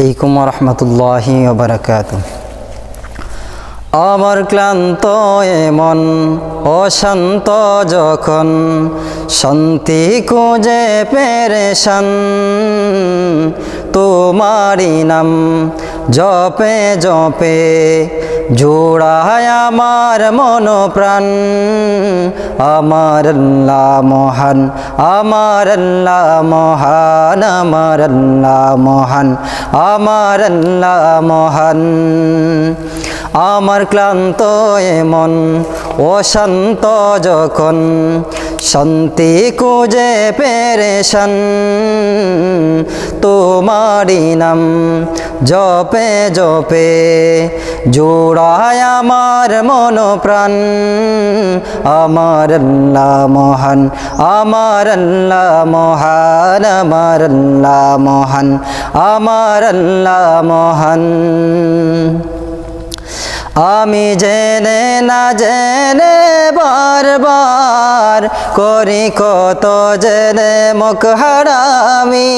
আলাইকুম রহমতুল্লাহি ওয়া বারাকাতুহু। আমার ক্লান্ত এ মন অশান্ত যখন, শান্তি খুঁজে পেরেশান, তোমারি নাম জপে জপে জোড়ায় আমার মন প্রাণ। আমার আল্লাহ মহান, আমার আল্লাহ মহান, আমার আল্লাহ মহান, আমার আল্লাহ মহান। আমার ক্লান্ত এ মন অশান্ত যখন, শান্তি খুঁজে পেরেশান, তোমারি নাম জপে জপে জোড়ায় আমার মন প্রাণ। আমার আল্লাহ মহান, আমার আল্লাহ মহান, আমার আল্লাহ মহান, আমার আল্লাহ মহান। আমি জেনে না জেনে বারবার করি কত জেনে মুখ হারামি,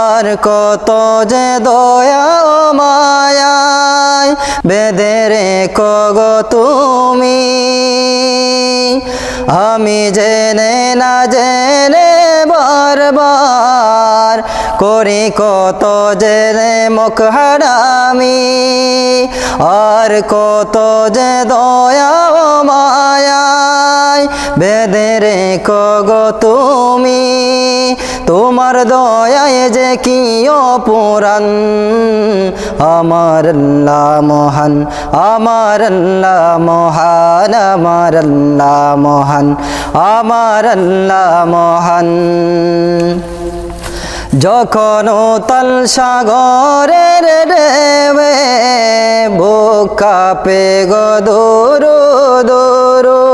আর কত যে দয়া ও মায়ায় বেঁধে রেখো গো তুমি। আমি জেনে না জেনে বারবার করি কত জেনে মুখ হারামি, আর কত যে দয়া ও মায়ায় বেঁধে রেখো গো তুমি। তোমার দয়ায় যে কি অপুরাণ। আমার আল্লাহ মহান, আমার আল্লাহ মহান, আমার আল্লাহ মহান, আমার আল্লাহ মহান। যখন উতাল সাগরের ঢেউয়ে বুক কাঁপে গো দূরু দূরু,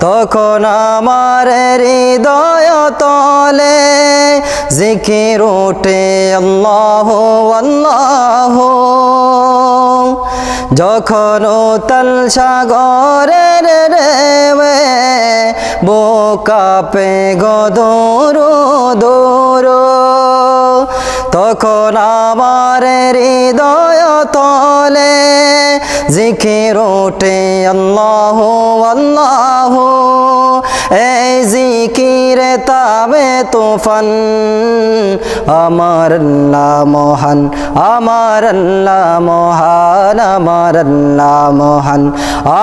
তখন আমার হৃদয় তলে জিকির ওঠে আল্লাহু আল্লাহু। যখন উতাল সাগরের ঢেউয়ে বুক কাঁপে গো দূরু দূরু, তখন আমার হৃদয় তলে জিকির ওঠে আল্লাহু আল্লাহু। এই জিকিরে তাবে তুফান। আমার আল্লাহ মহান, আমার আল্লাহ মহান, আমার আল্লাহ মহান,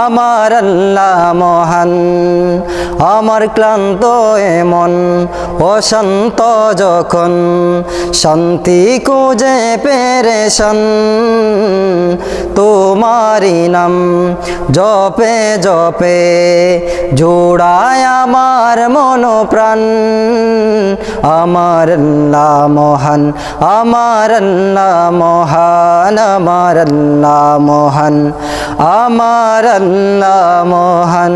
আমার আল্লাহ মহান। আমার ক্লান্ত এ মন অশান্ত যখন, শান্তি খুঁজে পেরেশান, তোমারি নাম জপে জপে জোড়ায় আমার মন প্রাণ। আমার আল্লাহ মহান, আমার আল্লাহ মহান, আমার আল্লাহ মহান, আমার আল্লাহ মহান।